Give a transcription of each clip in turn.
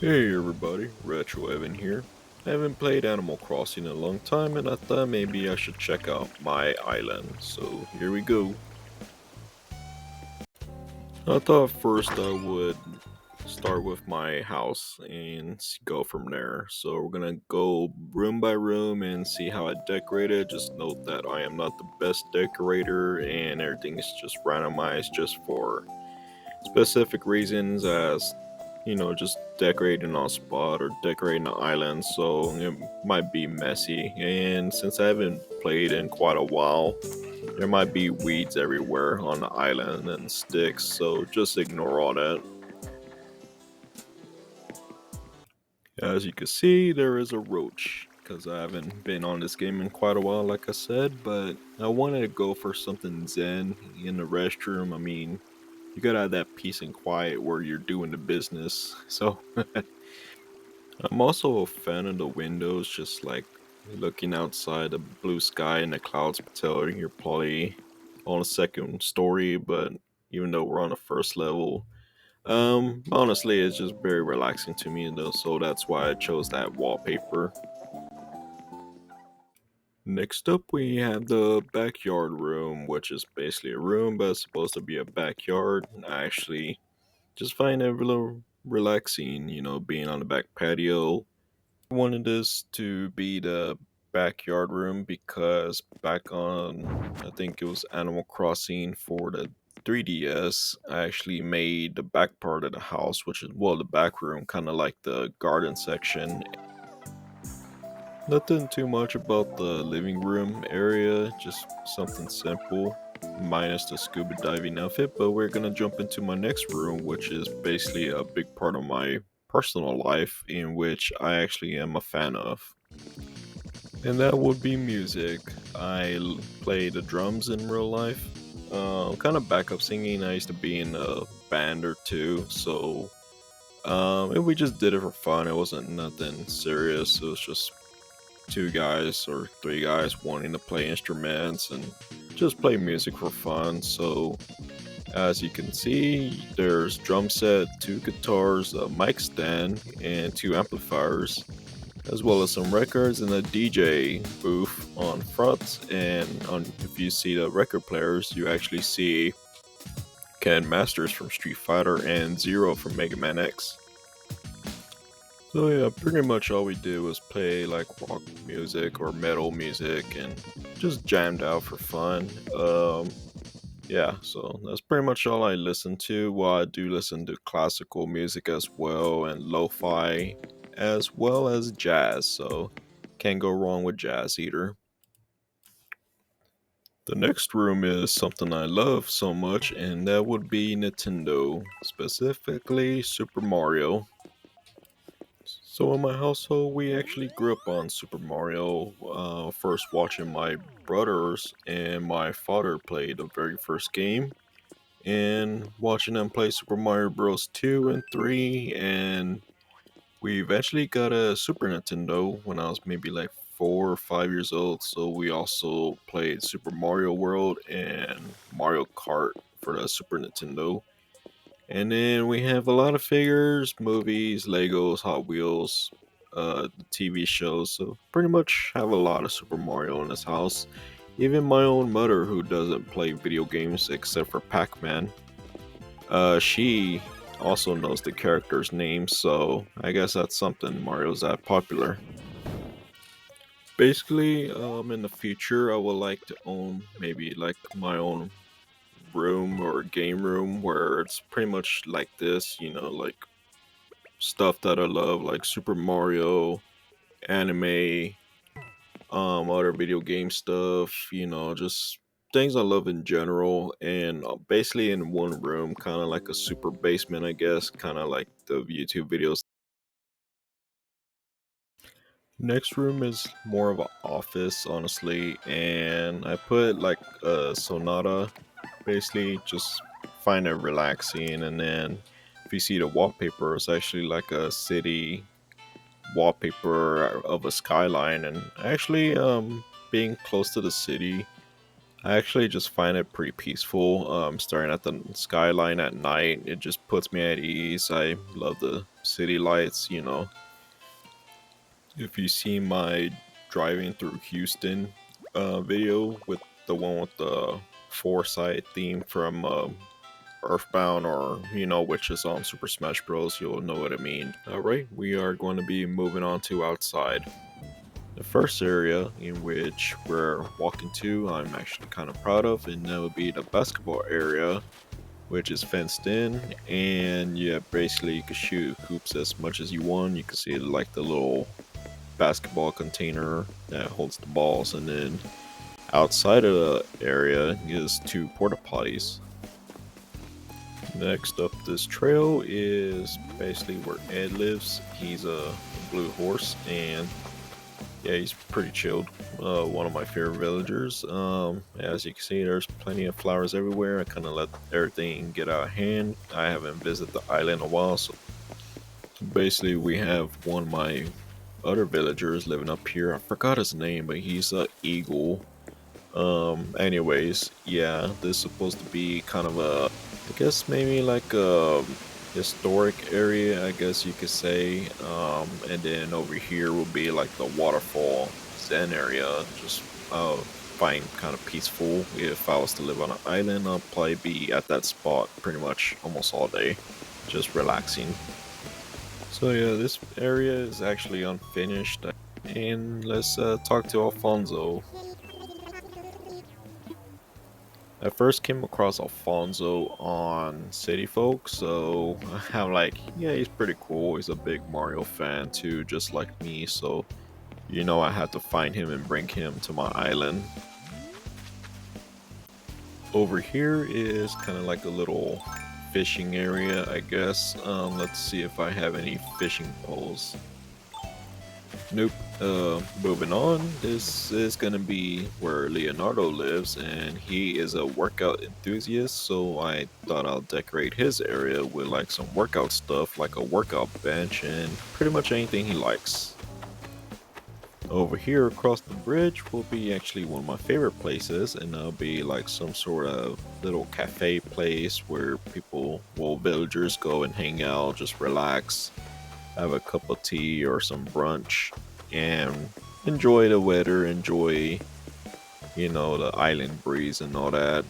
Hey everybody, Retro Evan here. I haven't played Animal Crossing in a long time and I thought maybe I should check out my island, so here we go. I thought first I would start with my house and go from there. So we're gonna go room by room and see how I decorate it. Just note that I am not the best decorator and everything is just randomized just for specific reasons as just decorating on spot or decorating the island, so it might be messy. And since I haven't played in quite a while, there might be weeds everywhere on the island and sticks, so just ignore all that. As you can see, there is a roach because I haven't been on this game in quite a while, like I said, but I wanted to go for something zen in the restroom. I mean, you gotta have that peace and quiet where you're doing the business. So I'm also a fan of the windows, just like looking outside the blue sky and the clouds, telling you're probably on a second story, but even though we're on the first level, honestly, it's just very relaxing to me though, so that's why I chose that wallpaper. Next up, we have the backyard room, which is basically a room, but it's supposed to be a backyard. I actually just find it a little relaxing, being on the back patio. I wanted this to be the backyard room because back on, I think it was Animal Crossing for the 3DS, I actually made the back part of the house, which is, well, the back room, kind of like the garden section. Nothing too much about the living room area, just something simple, minus the scuba diving outfit. But we're gonna jump into my next room, which is basically a big part of my personal life, in which I actually am a fan of. And that would be music. Play the drums in real life. Kind of backup singing. I used to be in a band or two, so and we just did it for fun. It wasn't nothing serious. It was just two guys or three guys wanting to play instruments and just play music for fun. So as you can see, there's drum set, two guitars, a mic stand, and two amplifiers, as well as some records and a DJ booth on front. And if you see the record players, you actually see Ken Masters from Street Fighter and Zero from Mega Man X. So yeah, pretty much all we did was play like rock music or metal music and just jammed out for fun. Yeah, so that's pretty much all I listen to. Well, I do listen to classical music as well and lo-fi as well as jazz, so can't go wrong with jazz either. The next room is something I love so much, and that would be Nintendo, specifically Super Mario. So in my household, we actually grew up on Super Mario. First watching my brothers and my father play the very first game, and watching them play Super Mario Bros. 2 and 3, and we eventually got a Super Nintendo when I was maybe like 4 or 5 years old. So we also played Super Mario World and Mario Kart for the Super Nintendo. And then we have a lot of figures, movies, Legos, Hot Wheels, TV shows. So pretty much have a lot of Super Mario in this house. Even my own mother, who doesn't play video games except for Pac-Man, she also knows the characters' names. So I guess that's something. Mario's that popular. Basically, in the future, I would like to own maybe like my own room or game room where it's pretty much like this, like stuff that I love, like Super Mario, anime, other video game stuff, just things I love in general, and basically in one room, kind of like a super basement, I guess, kind of like the YouTube videos. Next room is more of an office, honestly, and I put like a Sonata, basically just find it relaxing, and then if you see the wallpaper, it's actually like a city wallpaper of a skyline, and actually being close to the city, I actually just find it pretty peaceful. Staring at the skyline at night, it just puts me at ease. I love the city lights, you know. If you see my driving through Houston video with the one with the Foresight theme from Earthbound, or you know, which is on Super Smash Bros, you'll know what I mean. Alright, we are going to be moving on to outside. The first area in which we're walking to, I'm actually kind of proud of, and that would be the basketball area, which is fenced in, and yeah, basically you can shoot hoops as much as you want. You can see like the little basketball container that holds the balls, and then outside of the area is two porta potties. Next up this trail is basically where Ed lives. He's a blue horse, and yeah, he's pretty chilled. One of my favorite villagers. As you can see, there's plenty of flowers everywhere. I kind of let everything get out of hand. I haven't visited the island in a while, so basically we have one of my other villagers living up here. I forgot his name, but he's a eagle. Anyways, yeah, this is supposed to be kind of a, I guess maybe like a historic area, I guess you could say. And then over here will be like the waterfall zen area. Just find kind of peaceful. If I was to live on an island, I'll probably be at that spot pretty much almost all day, just relaxing. So yeah, this area is actually unfinished, and let's talk to Alfonso. I first came across Alfonso on City Folk, so I'm like, yeah, he's pretty cool. He's a big Mario fan too, just like me, so you know I had to find him and bring him to my island. Over here is kind of like a little fishing area, I guess. Let's see if I have any fishing poles. Nope. Moving on, this is gonna be where Leonardo lives, and he is a workout enthusiast, so I thought I'll decorate his area with like some workout stuff, like a workout bench, and pretty much anything he likes. Over here across the bridge will be actually one of my favorite places, and that'll be like some sort of little cafe place where people, well, villagers go and hang out, just relax, have a cup of tea or some brunch, and enjoy the weather, enjoy, you know, the island breeze and all that.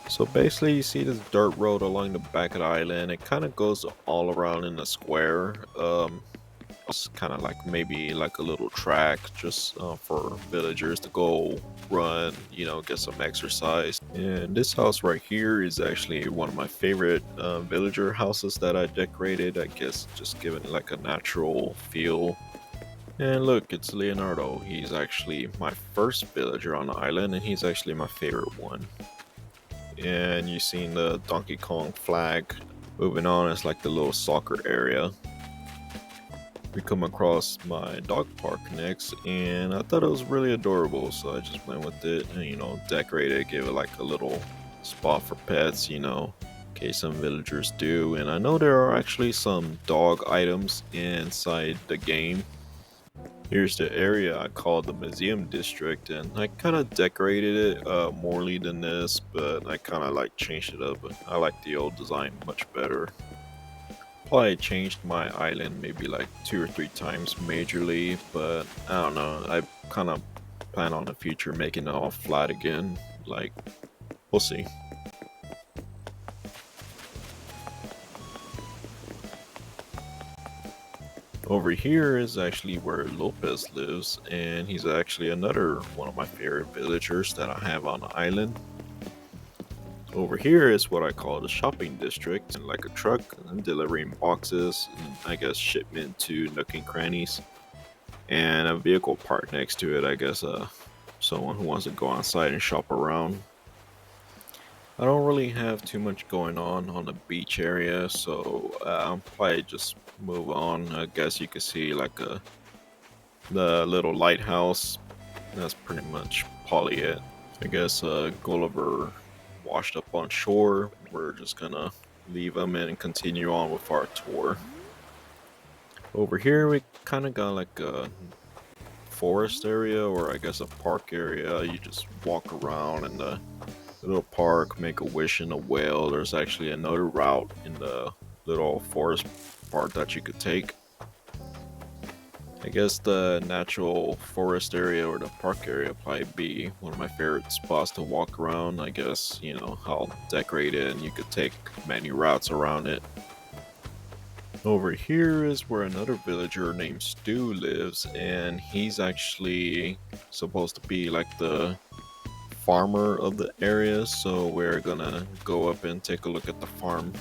So basically, you see this dirt road along the back of the island. It kind of goes all around in a square. It's kind of like maybe like a little track just for villagers to go run, you know, get some exercise. And this house right here is actually one of my favorite villager houses that I decorated. I guess just giving it like a natural feel. And look, it's Leonardo. He's actually my first villager on the island, and he's actually my favorite one. And you seen the Donkey Kong flag. Moving on, it's like the little soccer area. We come across my dog park next, and I thought it was really adorable, so I just went with it and, you know, decorated it, gave it like a little spot for pets, you know, in case some villagers do. And I know there are actually some dog items inside the game. Here's the area I call the museum district, and I kind of decorated it morely than this, but I kind of like changed it up. But I like the old design much better. Probably changed my island maybe like 2 or 3 times majorly, but I don't know. I kind of plan on the future making it all flat again. Like, we'll see. Over here is actually where Lopez lives, and he's actually another one of my favorite villagers that I have on the island. Over here is what I call the shopping district, and like a truck and delivering boxes and I guess shipment to nook and crannies, and a vehicle parked next to it. I guess someone who wants to go outside and shop around. I don't really have too much going on the beach area, so I'll probably just move on. I guess you could see like the little lighthouse. That's pretty much probably it. I guess Gulliver washed up on shore. We're just gonna leave him and continue on with our tour. Over here we kind of got like a forest area, or I guess a park area. You just walk around in the little park, make a wish in a whale. There's actually another route in the little forest part that you could take. I guess the natural forest area or the park area probably be one of my favorite spots to walk around. I guess, you know, how decorated and you could take many routes around it. Over here is where another villager named Stu lives, and he's actually supposed to be like the farmer of the area, so we're gonna go up and take a look at the farm.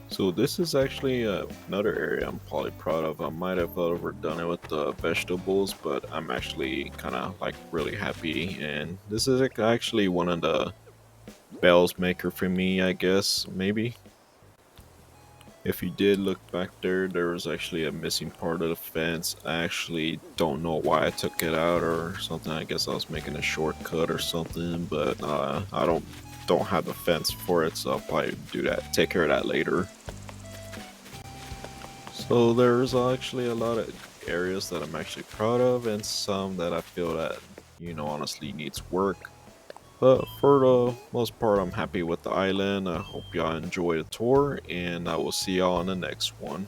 So this is actually another area I'm probably proud of. I might have overdone it with the vegetables, but I'm actually kind of like really happy, and this is like actually one of the bells maker for me, I guess, maybe. If you did look back there, there was actually a missing part of the fence. I actually don't know why I took it out or something. I guess I was making a shortcut or something, but I don't have a fence for it, so I'll probably do that. Take care of that later. So there's actually a lot of areas that I'm actually proud of, and some that I feel that honestly needs work. But for the most part, I'm happy with the island. I hope y'all enjoy the tour, and I will see y'all on the next one.